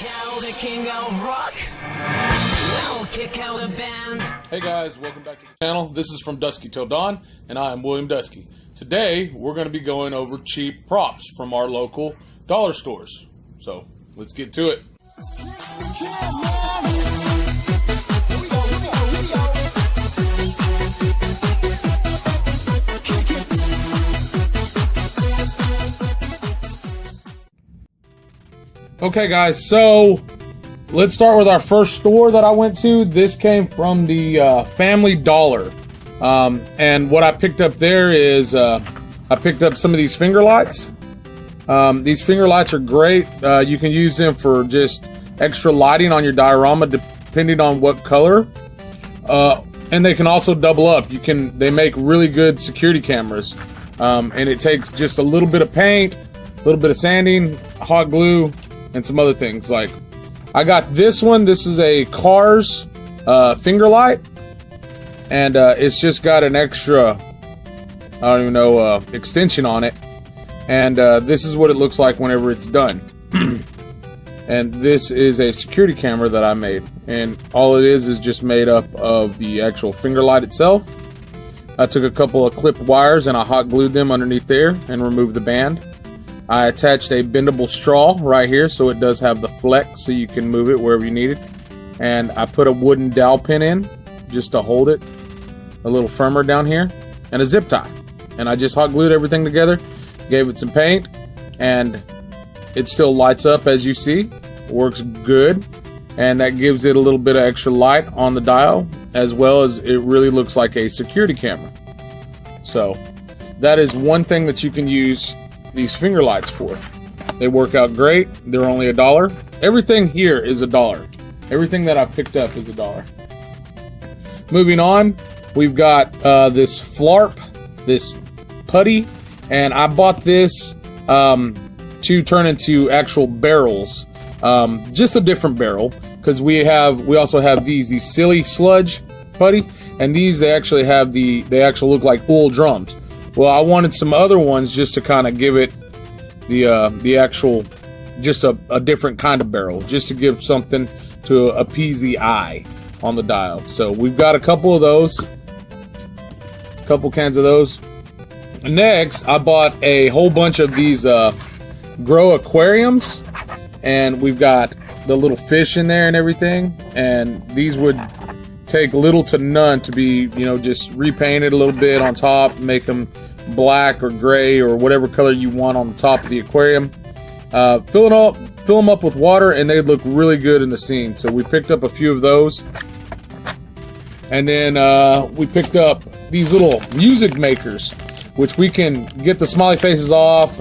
out the king of rock. Now kick out the band. Hey guys, welcome back to the channel. This is From Duske Till Dawn, and I am William Duske. Today, we're going to be going over cheap props from our local dollar stores. So, let's get to it. Okay guys, so let's start with our first store that I went to. This came from the Family Dollar. And what I picked up there is I picked up some of these finger lights. These finger lights are great. You can use them for just extra lighting on your diorama depending on what color. And they can also double up. They make really good security cameras. And it takes just a little bit of paint, a little bit of sanding, hot glue, and some other things. Like, I got this one. This is a Cars finger light, and it's just got an extra, I don't even know, extension on it. And this is what it looks like whenever it's done. And this is a security camera that I made, and all it is just made up of the actual finger light itself. I took a couple of clipped wires and I hot glued them underneath there and removed the band. I attached a bendable straw right here, so it does have the flex so you can move it wherever you need it. And I put a wooden dowel pin in just to hold it a little firmer down here, and a zip tie. And I just hot glued everything together, gave it some paint, and it still lights up as you see. Works good, and that gives it a little bit of extra light on the dial, as well as it really looks like a security camera. So that is one thing that you can use these finger lights for. They work out great. They're only $1. Everything here is $1. Everything that I've picked up is $1. Moving on, we've got this Flarp, this putty, and I bought this to turn into actual barrels. Just a different barrel, because we also have these silly sludge putty, and these they actually look like oil drums. Well, I wanted some other ones just to kind of give it the actual, just a different kind of barrel, just to give something to appease the eye on the dial. So we've got a couple of those, a couple cans of those. Next, I bought a whole bunch of these grow aquariums, and we've got the little fish in there and everything. And these would take little to none to be, just repainted a little bit on top, make them black or gray or whatever color you want on the top of the aquarium. Fill them up with water, and they look really good in the scene. So we picked up a few of those, and then we picked up these little music makers, which we can get the smiley faces off.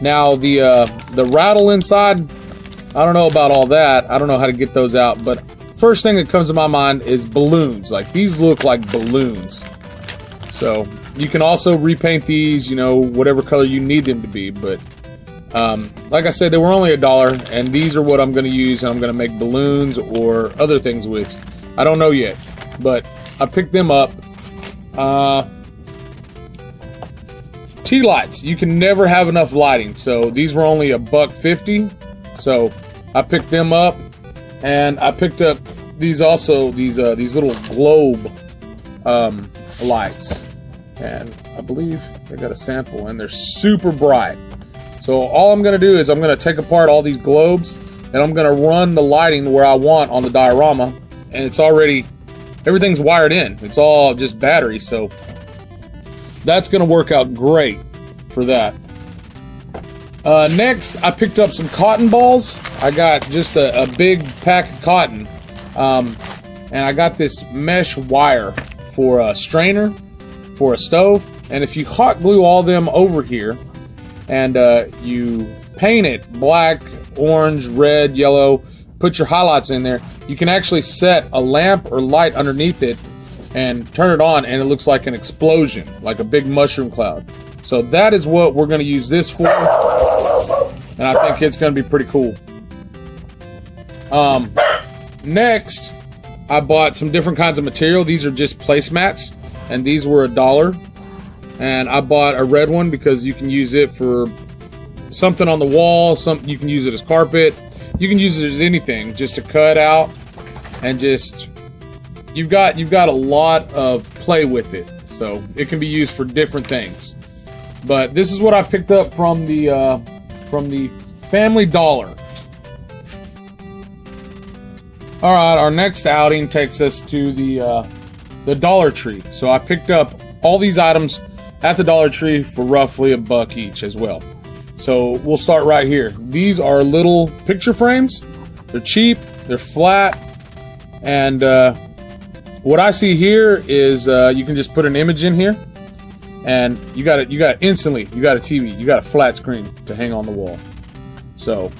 Now the rattle inside, I don't know about all that. I don't know how to get those out, but first thing that comes to my mind is balloons. Like, these look like balloons. So you can also repaint these, whatever color you need them to be. But like I said, they were only $1, and these are what I'm going to use, and I'm going to make balloons or other things with. I don't know yet, but I picked them up. Tea lights. You can never have enough lighting, so these were only $1.50. So I picked them up. And I picked up these also, these little globe lights, and I believe they got a sample, and they're super bright. So all I'm gonna do is I'm gonna take apart all these globes, and I'm gonna run the lighting where I want on the diorama, and everything's wired in. It's all just battery, so that's gonna work out great for that. Next, I picked up some cotton balls. I got just a big pack of cotton, and I got this mesh wire for a strainer for a stove. And if you hot glue all them over here, and you paint it black, orange, red, yellow, put your highlights in there, you can actually set a lamp or light underneath it and turn it on, and it looks like an explosion, like a big mushroom cloud. So that is what we're going to use this for, and I think it's going to be pretty cool. Next, I bought some different kinds of material. These are just placemats, and these were $1. And I bought a red one because you can use it for something on the wall. You can use it as carpet. you can use it as anything, just to cut out, and just you've got a lot of play with it, so it can be used for different things. But this is what I picked up from the Family Dollar. All right, our next outing takes us to the Dollar Tree. So I picked up all these items at the Dollar Tree for roughly $1 each as well. So we'll start right here. These are little picture frames. They're cheap, they're flat, and what I see here is you can just put an image in here, and you got instantly, you got a TV, you got a flat screen to hang on the wall. So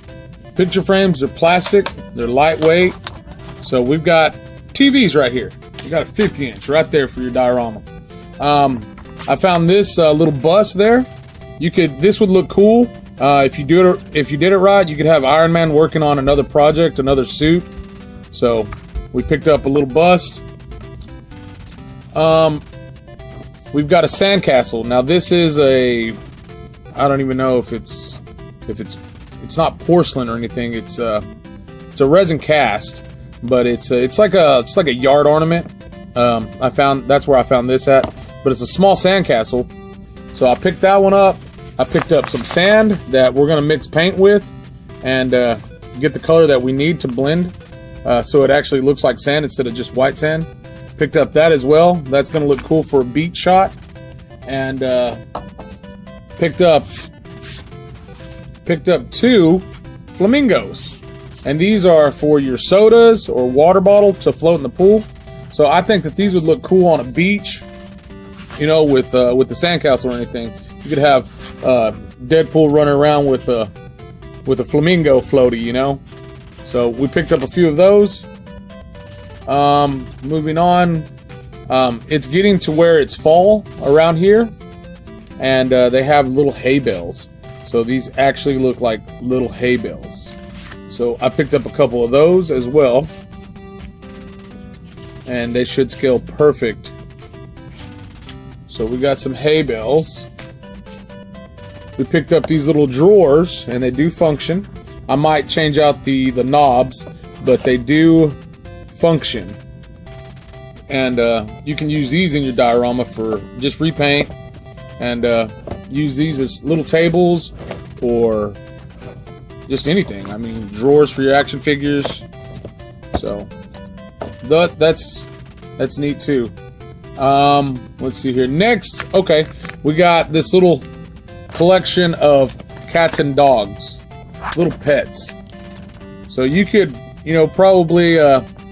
picture frames are plastic, they're lightweight. So we've got TVs right here. You got a 50-inch right there for your diorama. I found this little bus there. This would look cool if you did it right. You could have Iron Man working on another project, another suit. So we picked up a little bust. We've got a sandcastle. Now this is I don't even know if it's not porcelain or anything. It's a resin cast, but it's like a yard ornament. That's where I found this at. But it's a small sandcastle. So I picked that one up. I picked up some sand that we're gonna mix paint with, and get the color that we need to blend, so it actually looks like sand instead of just white sand. Picked up that as well. That's gonna look cool for a beach shot. And picked up 2 flamingos, and these are for your sodas or water bottle to float in the pool. So I think that these would look cool on a beach, you know, with the sandcastle or anything. You could have Deadpool running around with a flamingo floaty, you know. So we picked up a few of those. Moving on, it's getting to where it's fall around here, and they have little hay bales. So these actually look like little hay bales. So I picked up a couple of those as well, and they should scale perfect. So we got some hay bales. We picked up these little drawers, and they do function. I might change out the knobs, but they do function. And you can use these in your diorama for just repaint, and use these as little tables or just anything. I mean, drawers for your action figures. So that's neat too. Let's see here. Next, okay, we got this little collection of cats and dogs, little pets. So you could, you know, probably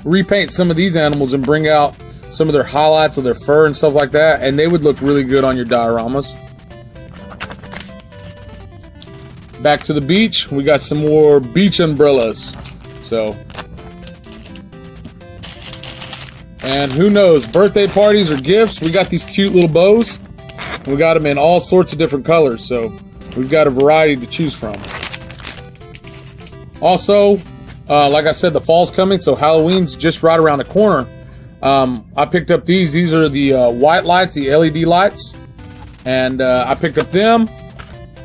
repaint some of these animals and bring out some of their highlights of their fur and stuff like that, and they would look really good on your dioramas. Back to the beach, we got some more beach umbrellas. So, and who knows, birthday parties or gifts, we got these cute little bows. We got them in all sorts of different colors, so we've got a variety to choose from. Also, like I said, the fall's coming, so Halloween's just right around the corner. I picked up these. These are the white lights, the LED lights, and I picked up them.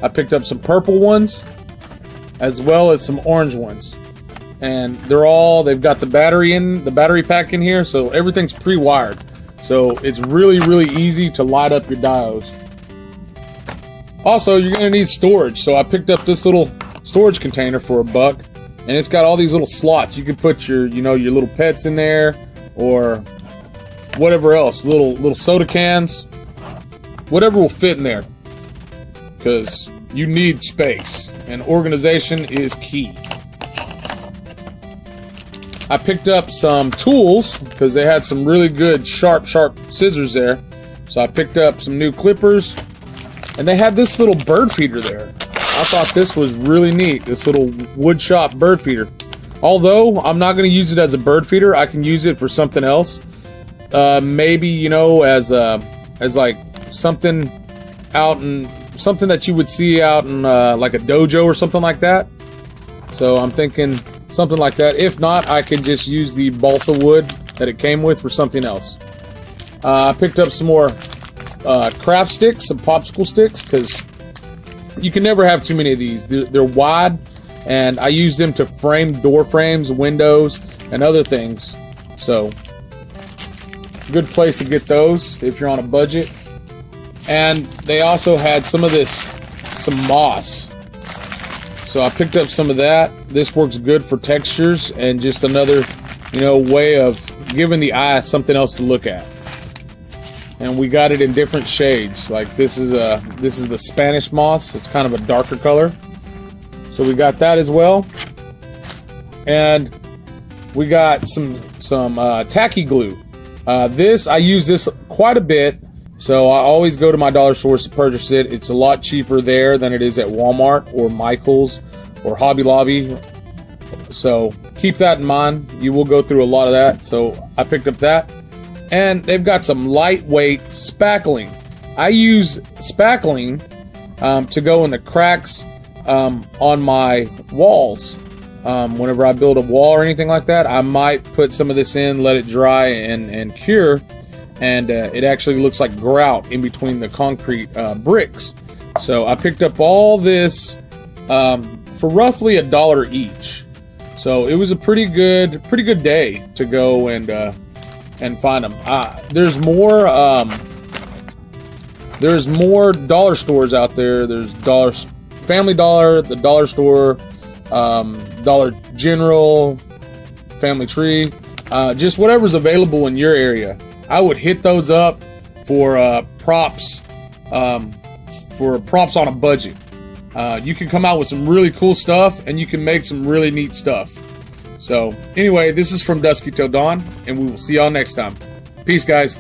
I picked up some purple ones, as well as some orange ones, and they've got the battery pack in here, so everything's pre-wired. So it's really, really easy to light up your diodes. Also, you're gonna need storage, so I picked up this little storage container for $1, and it's got all these little slots. You can put your little pets in there, or whatever else, little soda cans, whatever will fit in there, because you need space, and organization is key. I picked up some tools because they had some really good sharp scissors there. So I picked up some new clippers, and they had this little bird feeder there. I thought this was really neat, this little wood shop bird feeder. Although I'm not going to use it as a bird feeder, I can use it for something else. Maybe, you know, as like something something that you would see out in like a dojo or something like that. So I'm thinking something like that. If not, I could just use the balsa wood that it came with for something else. I picked up some more craft sticks, some popsicle sticks, because you can never have too many of these. They're wide, and I use them to frame door frames, windows, and other things. So, good place to get those if you're on a budget. And they also had some moss. So I picked up some of that. This works good for textures and just another, way of giving the eye something else to look at. And we got it in different shades. Like this is the Spanish moss. It's kind of a darker color. So we got that as well. And we got some tacky glue. I use this quite a bit. So I always go to my dollar stores to purchase it. It's a lot cheaper there than it is at Walmart or Michael's or Hobby Lobby. So keep that in mind. You will go through a lot of that. So I picked up that. And they've got some lightweight spackling. I use spackling to go in the cracks on my walls. Whenever I build a wall or anything like that, I might put some of this in, let it dry and cure. And it actually looks like grout in between the concrete bricks. So I picked up all this for roughly $1 each. So it was a pretty good day to go and find them. There's more dollar stores out there. There's Family Dollar, the Dollar Store, Dollar General, Family Tree, just whatever's available in your area. I would hit those up for props on a budget. You can come out with some really cool stuff, and you can make some really neat stuff. So anyway, this is From Dusky Till Dawn, and we will see y'all next time. Peace, guys.